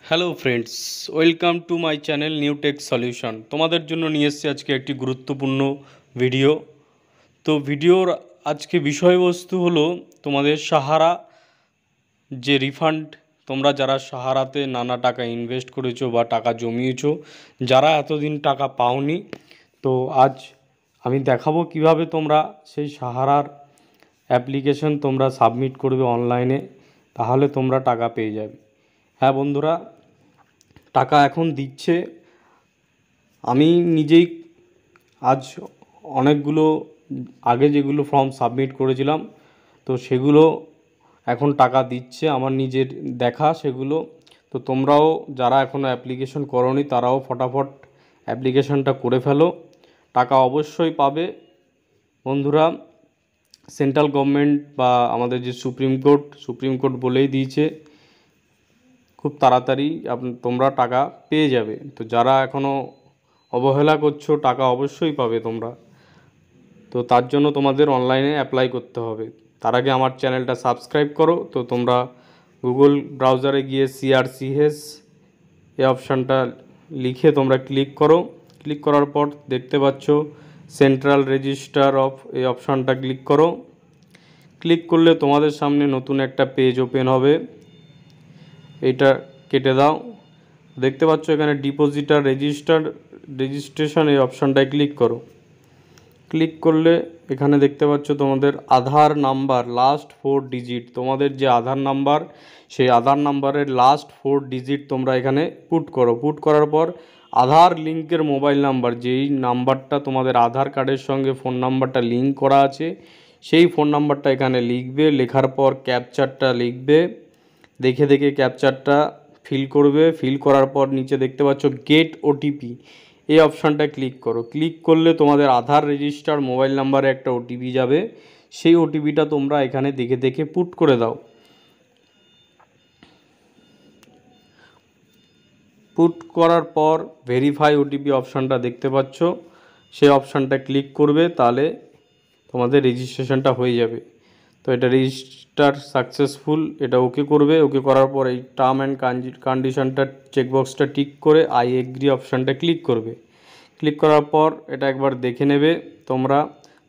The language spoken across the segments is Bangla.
Hello friends, welcome to my channel new tech solution. তোমাদের জন্য নিয়ে এসেছি আজকে একটি গুরুত্বপূর্ণ ভিডিও। তো ভিডিওর আজকে বিষয়বস্তু হলো তোমাদের সাহারা যে রিফান্ড, তোমরা যারা সাহারাতে নানা টাকা ইনভেস্ট করেছো বা টাকা জমিয়েছো, যারা এতদিন টাকা পাওনি, তো আজ আমি দেখাবো কিভাবে তোমরা সেই সাহারার অ্যাপ্লিকেশন তোমরা সাবমিট করবে অনলাইনে, তাহলে তোমরা টাকা পেয়ে যাবে। হ্যাঁ বন্ধুরা, টাকা এখন দিচ্ছে। আমি নিজেই আজ অনেকগুলো আগে যেগুলো ফর্ম সাবমিট করেছিলাম, তো সেগুলো এখন টাকা দিচ্ছে, আমার নিজের দেখা সেগুলো। তো তোমরাও যারা এখনও অ্যাপ্লিকেশন করোনি তারাও ফটাফট অ্যাপ্লিকেশনটা করে ফেলো, টাকা অবশ্যই পাবে বন্ধুরা। সেন্ট্রাল গভর্নমেন্ট বা আমাদের যে সুপ্রিম কোর্ট বলেই দিয়েছে খুব তাড়াতাড়ি তোমরা টাকা পেয়ে যাবে। তো যারা এখনও অবহেলা করছো, টাকা অবশ্যই পাবে তোমরা। তো তার জন্য তোমাদের অনলাইনে অ্যাপ্লাই করতে হবে। তার আগে আমার চ্যানেলটা সাবস্ক্রাইব করো। তো তোমরা গুগল ব্রাউজারে গিয়ে সিআরসিএস এই অপশানটা লিখে তোমরা ক্লিক করো। ক্লিক করার পর দেখতে পাচ্ছ সেন্ট্রাল রেজিস্টার অফ এই অপশানটা ক্লিক করো। ক্লিক করলে তোমাদের সামনে নতুন একটা পেজ ওপেন হবে, এটা কেটে দাও। দেখতে পাচ্ছ এখানে ডিপোজিটার রেজিস্ট্রেশন এই অপশানটায় ক্লিক করো। ক্লিক করলে এখানে দেখতে পাচ্ছ তোমাদের আধার নাম্বার লাস্ট 4 ডিজিট, তোমাদের যে আধার নাম্বার সেই আধার নাম্বারের লাস্ট 4 ডিজিট তোমরা এখানে পুট করো। পুট করার পর আধার লিঙ্কের মোবাইল নাম্বার, যেই নাম্বারটা তোমাদের আধার কার্ডের সঙ্গে ফোন নাম্বারটা লিঙ্ক করা আছে, সেই ফোন নাম্বারটা এখানে লিখবে। লেখার পর ক্যাপচারটা লিখবে, দেখে দেখে ক্যাপচারটা ফিল করবে। ফিল করার পর নিচে দেখতে পাচ্ছ গেট ওটিপি, এই অপশানটা ক্লিক করো। ক্লিক করলে তোমাদের আধার রেজিস্টার মোবাইল নাম্বারে একটা ওটিপি যাবে, সেই ওটিপিটা তোমরা এখানে দেখে দেখে পুট করে দাও। পুট করার পর ভেরিফাই ওটিপি অপশানটা দেখতে পাচ্ছ, সেই অপশানটা ক্লিক করবে, তাহলে তোমাদের রেজিস্ট্রেশনটা হয়ে যাবে। তো এটা রেজিস্টার সাকসেসফুল, এটা ওকে করবে। ওকে করার পর এই টার্ম অ্যান্ড কন্ডিশনটা চেকবক্সটা টিক করে আই এগ্রি অপশানটা ক্লিক করবে। ক্লিক করার পর এটা একবার দেখে নেবে তোমরা,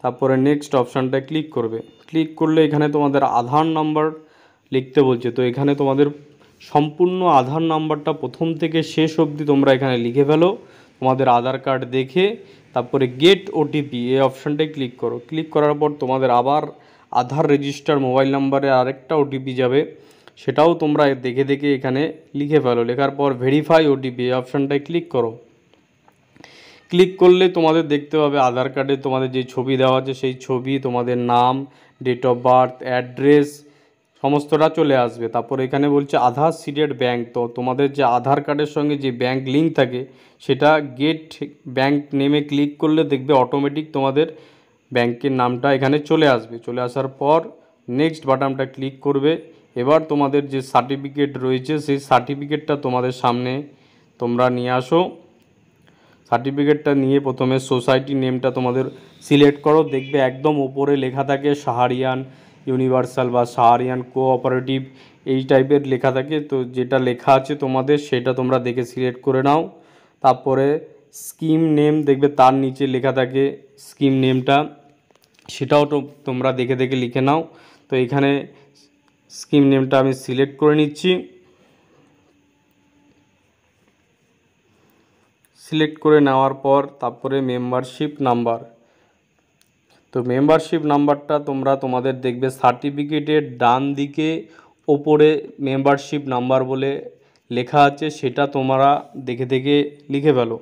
তারপরে নেক্সট অপশানটা ক্লিক করবে। ক্লিক করলে এখানে তোমাদের আধার নাম্বার লিখতে বলছে। তো এখানে তোমাদের সম্পূর্ণ আধার নাম্বারটা প্রথম থেকে শেষ অবধি তোমরা এখানে লিখে ফেলো তোমাদের আধার কার্ড দেখে। তারপরে গেট ওটিপি এই অপশানটায় ক্লিক করো। ক্লিক করার পর তোমাদের আবার আধার রেজিস্টার মোবাইল নাম্বারে আরেকটা ওটিপি যাবে, সেটাও তোমরা দেখে দেখে এখানে লিখে ফেলো। লেখার পর ভেরিফাই ওটিপি এই অপশানটায় ক্লিক করো। ক্লিক করলে তোমাদের দেখতে পাবে আধার কার্ডে তোমাদের যে ছবি দেওয়া আছে সেই ছবি, তোমাদের নাম, ডেট অফ বার্থ, অ্যাড্রেস সমস্তটা চলে আসবে। তারপর এখানে বলছে আধার সিডেড ব্যাঙ্ক, তো তোমাদের যে আধার কার্ডের সঙ্গে যে ব্যাঙ্ক লিঙ্ক থাকে সেটা গেট ব্যাঙ্ক নেমে ক্লিক করলে দেখবে অটোমেটিক তোমাদের ব্যাঙ্কের নামটা এখানে চলে আসবে। চলে আসার পর নেক্সট বাটনটা ক্লিক করবে। এবার তোমাদের যে সার্টিফিকেট রয়েছে সেই সার্টিফিকেটটা তোমাদের সামনে তোমরা নিয়ে আসো। সার্টিফিকেটটা নিয়ে প্রথমে সোসাইটি নেমটা তোমাদের সিলেক্ট করো। দেখবে একদম ওপরে লেখা থাকে সাহারিয়ান ইউনিভার্সাল বা সাহারিয়ান কোঅপারেটিভ, এই টাইপের লেখা থাকে। তো যেটা লেখা আছে তোমাদের সেটা তোমরা দেখে সিলেক্ট করে নাও। তারপরে স্কিম নেম দেখবে তার নিচে লেখা থাকে স্কিম নেমটা, সেটাও তো তোমরা দেখে দেখে লিখে নাও। তো এখানে স্কিম নেমটা আমি সিলেক্ট করে নিচ্ছি। সিলেক্ট করে নেওয়ার পর তারপরে মেম্বারশিপ নাম্বার, তো মেম্বারশিপ নাম্বারটা তোমরা তোমাদের দেখবে সার্টিফিকেটের ডান দিকে ওপরে মেম্বারশিপ নাম্বার বলে লেখা আছে, সেটা তোমরা দেখে দেখে লিখে ফেলো,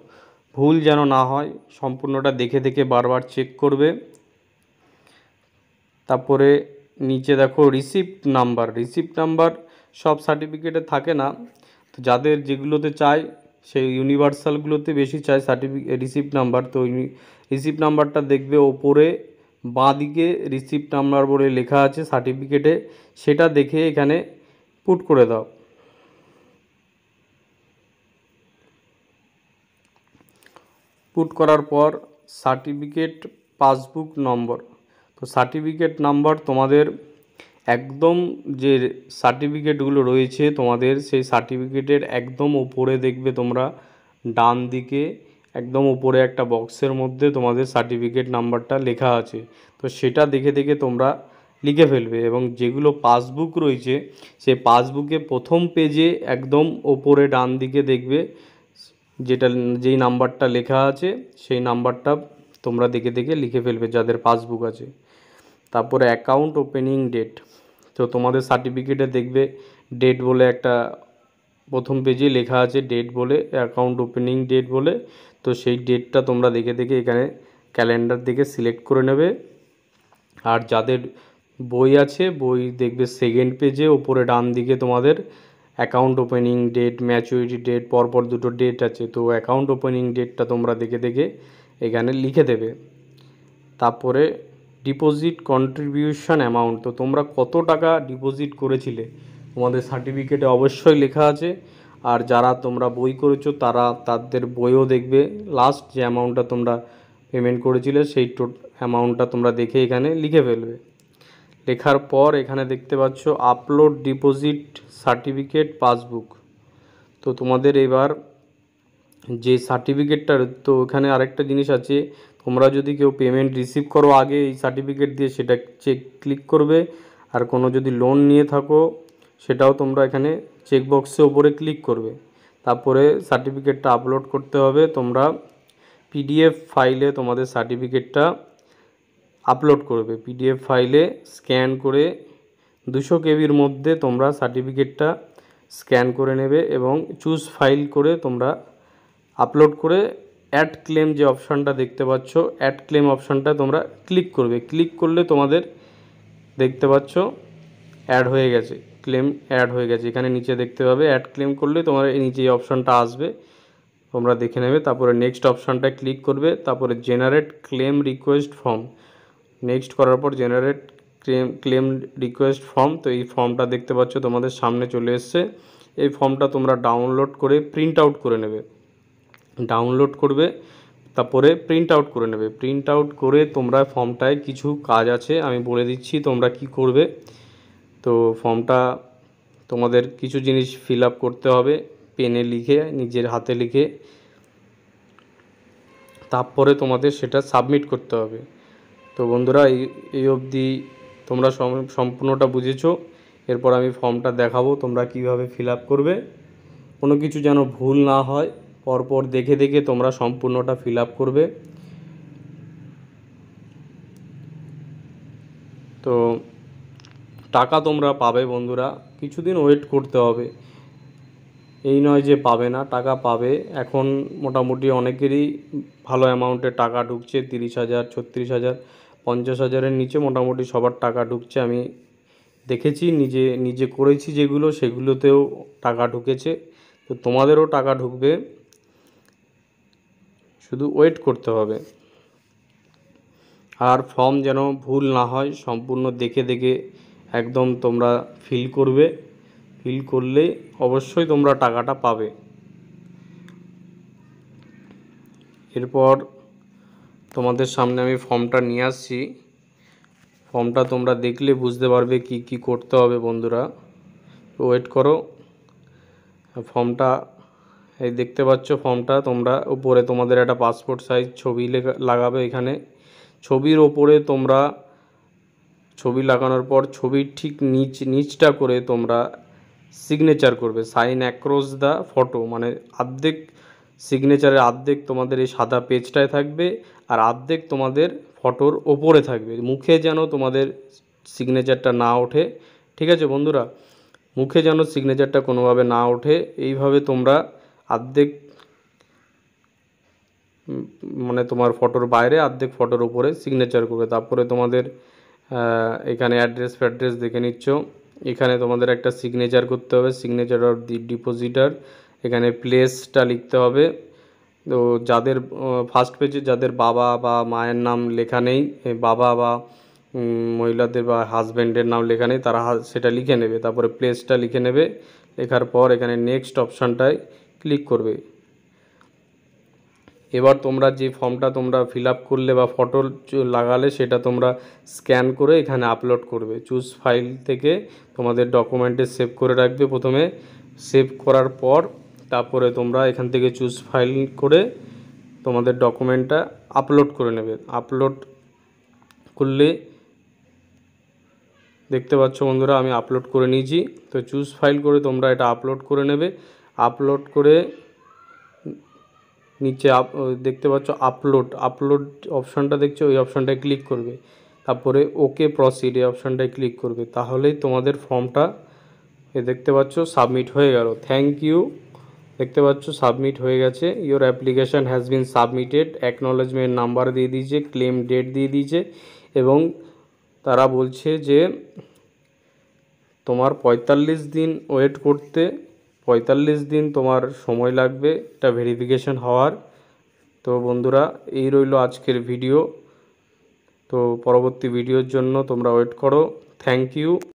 ভুল যেন না হয়। সম্পূর্ণটা দেখে দেখে বারবার চেক করবে। তারপরে নিচে দেখো রিসিপ্ট নাম্বার সব সার্টিফিকেটে থাকে না, তো যাদের যেগুলোতে চায় সেই ইউনিভার্সালগুলোতে বেশি চায় রিসিপ্ট নাম্বার। তো রিসিপ্ট নাম্বারটা দেখবে ওপরে বাঁ দিকে রিসিপ্ট নাম্বার বলে লেখা আছে সার্টিফিকেটে, সেটা দেখে এখানে পুট করে দাও। পুট করার পর সার্টিফিকেট পাসবুক নম্বর, তো সার্টিফিকেট নাম্বার তোমাদের একদম যে সার্টিফিকেটগুলো রয়েছে তোমাদের, সেই সার্টিফিকেটের একদম উপরে দেখবে তোমরা ডান দিকে একদম উপরে একটা বক্সের মধ্যে তোমাদের সার্টিফিকেট নাম্বারটা লেখা আছে। তো সেটা দেখে দেখে তোমরা লিখে ফেলবে। এবং যেগুলো পাসবুক রয়েছে সেই পাসবুকে প্রথম পেজে একদম ওপরে ডান দিকে দেখবে যেটা যেই নাম্বারটা লেখা আছে সেই নাম্বারটা তোমরা দেখে দেখে লিখে ফেলবে যাদের পাসবুক আছে। তারপরে অ্যাকাউন্ট ওপেনিং ডেট, তো তোমাদের সার্টিফিকেটে দেখবে ডেট বলে একটা প্রথম পেজে লেখা আছে, ডেট বলে অ্যাকাউন্ট ওপেনিং ডেট বলে। তো সেই ডেটটা তোমরা দেখে দেখে এখানে ক্যালেন্ডার থেকে সিলেক্ট করে নেবে। আর যাদের বই আছে বই দেখবে সেকেন্ড পেজে ওপরে ডান দিকে তোমাদের account opening date, maturity date, পরপর দুটো ডেট আছে। তো অ্যাকাউন্ট ওপেনিং ডেটটা তোমরা দেখে দেখে এখানে লিখে দেবে। তারপরে ডিপোজিট কন্ট্রিবিউশন অ্যামাউন্ট, তো তোমরা কত টাকা ডিপোজিট করেছিলে তোমাদের সার্টিফিকেটে অবশ্যই লেখা আছে। আর যারা তোমরা বই করেছো তাদের বইও দেখবে লাস্ট যে অ্যামাউন্টটা তোমরা পেমেন্ট করেছিলে সেই অ্যামাউন্টটা তোমরা দেখে এখানে লিখে ফেলবে। লেখার পর এখানে দেখতে পাচ্ছ আপলোড ডিপোজিট সার্টিফিকেট পাসবুক। তো তোমাদের এবার যে সার্টিফিকেটটার, তো এখানে আরেকটা জিনিস আছে, তোমরা যদি কেউ পেমেন্ট রিসিভ করো আগে এই সার্টিফিকেট দিয়ে সেটা ক্লিক করবে। আর কোনো যদি লোন নিয়ে থাকো সেটাও তোমরা এখানে চেকবক্সের ওপরে ক্লিক করবে। তারপরে সার্টিফিকেটটা আপলোড করতে হবে। তোমরা পিডিএফ ফাইলে তোমাদের সার্টিফিকেটটা আপলোড করবে। পিডিএফ ফাইলে স্ক্যান করে 200 কেবির মধ্যে তোমরা সার্টিফিকেটটা স্ক্যান করে নেবে এবং চুজ ফাইল করে তোমরা আপলোড করে অ্যাড ক্লেম যে অপশানটা দেখতে পাচ্ছ অ্যাড ক্লেম অপশানটা তোমরা ক্লিক করবে। ক্লিক করলে তোমাদের দেখতে পাচ্ছ অ্যাড হয়ে গেছে, ক্লেম অ্যাড হয়ে গেছে। এখানে নিচে দেখতে পাবে অ্যাড ক্লেম করলে তোমার এই নিচে এই অপশানটা আসবে, তোমরা দেখে নেবে। তারপরে নেক্সট অপশানটায় ক্লিক করবে। তারপরে generate claim request form, next করার পর জেনারেট ক্লেম রিকোয়েস্ট ফর্ম। তো এই ফর্মটা দেখতে পাচ্ছ তোমাদের সামনে চলে এসছে। এই ফর্মটা তোমরা ডাউনলোড করে প্রিন্ট আউট করে নেবে। ডাউনলোড করবে তারপরে প্রিন্ট আউট করে নেবে। প্রিন্ট আউট করে তোমরা ফর্মটায় কিছু কাজ আছে আমি বলে দিচ্ছি তোমরা কি করবে। তো ফর্মটা তোমাদের কিছু জিনিস ফিল আপ করতে হবে পেনে লিখে, নিজের হাতে লিখে। তারপরে তোমাদের সেটা সাবমিট করতে হবে। তো বন্ধুরা এই অবধি তোমরা সম্পূর্ণটা বুঝেছো। এরপর আমি ফর্মটা দেখাবো তোমরা কিভাবে ফিল আপ করবে। কোনো কিছু যেন ভুল না হয়, পরপর দেখে দেখে তোমরা সম্পূর্ণটা ফিল আপ করবে। তো টাকা তোমরা পাবে বন্ধুরা, কিছুদিন ওয়েট করতে হবে, এই নয় যে পাবে না, টাকা পাবে। এখন মোটামুটি অনেকেরই ভালো অ্যামাউন্টে টাকা ঢুকছে, 30,000, 36,000, 50,000-এর নিচে মোটামুটি সবার টাকা ঢুকছে। আমি দেখেছি, নিজে করেছি যেগুলো সেগুলোতেও টাকা ঢুকেছে। তো তোমাদেরও টাকা ঢুকবে, শুধু ওয়েট করতে হবে। আর ফর্ম যেন ভুল না হয়, সম্পূর্ণ দেখে দেখে একদম তোমরা ফিল করবে। ফিল করলে অবশ্যই তোমরা টাকাটা পাবে। এরপর তোমাদের সামনে আমি ফর্মটা নিয়ে আসছি। ফর্মটা তোমরা দেখলে বুঝতে পারবে কি কি করতে হবে বন্ধুরা। ওয়েট করো। ফর্মটা এই দেখতে পাচ্ছ, ফর্মটা তোমরা উপরে তোমাদের একটা পাসপোর্ট সাইজ ছবি লাগাবে। এখানে ছবির ওপরে তোমরা ছবি লাগানোর পর ছবির ঠিক নিচটা করে তোমরা সিগনেচার করবে, সাইন অ্যাক্রস দ্য ফটো। মানে অর্ধেক সিগনেচারের অর্ধেক তোমাদের এই সাদা পেজটায় থাকবে আর অর্ধেক তোমাদের ফটোর ওপরে থাকবে। মুখে যেন তোমাদের সিগনেচারটা না ওঠে, ঠিক আছে বন্ধুরা? মুখে যেন সিগনেচারটা কোনোভাবে না ওঠে। এইভাবে তোমরা অর্ধেক মানে তোমার ফটোর বাইরে অর্ধেক ফটোর উপরে সিগনেচার করবে। তারপরে তোমাদের এখানে অ্যাড্রেস ফ্যাড্রেস দেখে নিচ্ছ। এখানে তোমাদের একটা সিগনেচার করতে হবে, সিগনেচার অফ দি ডিপোজিটার। এখানে প্লেসটা লিখতে হবে। তো যাদের ফার্স্ট পেজে যাদের বাবা বা মায়ের নাম লেখা নেই, বাবা বা মহিলাদের বা হাজব্যান্ডের নাম লেখা নেই, তারা সেটা লিখে নেবে। তারপরে প্লেসটা লিখে নেবে। লেখার পর এখানে নেক্সট অপশানটায় ক্লিক করবে। এবার তোমরা যে ফর্মটা তোমরা ফিল আপ করলে বা ফটো লাগালে সেটা তোমরা স্ক্যান করে এখানে আপলোড করবে। চুজ ফাইল থেকে তোমাদের ডকুমেন্টে সেভ করে রাখবে প্রথমে। সেভ করার পর তারপরে তোমরা এখান থেকে চুজ ফাইল করে তোমাদের ডকুমেন্টটা আপলোড করে নেবে। আপলোড করলে দেখতে পাচ্ছ বন্ধুরা আমি আপলোড করে নিয়েছি। তো চুজ ফাইল করে তোমরা এটা আপলোড করে নেবে। আপলোড করে নিচে দেখতে পাচ্ছ আপলোড অপশানটা দেখছো, ওই অপশানটায় ক্লিক করবে। তারপরে ওকে প্রসিড এই অপশানটায় ক্লিক করবে। তাহলেই তোমাদের ফর্মটা দেখতে পাচ্ছ সাবমিট হয়ে গেল। থ্যাংক ইউ, দেখতে পাচ্ছ সাবমিট হয়ে গেছে। Your application has been submitted, acknowledgement number দিয়ে দিয়েছে, ক্লেম ডেট দিয়ে দিয়েছে এবং তারা বলছে যে তোমার 45 দিন ওয়েট করতে, 45 দিন তোমার সময় লাগবে এটা ভেরিফিকেশন হওয়ার। তো বন্ধুরা এই রইল আজকের ভিডিও। তো পরবর্তী ভিডিওর জন্য তোমরা ওয়েট করো। Thank you.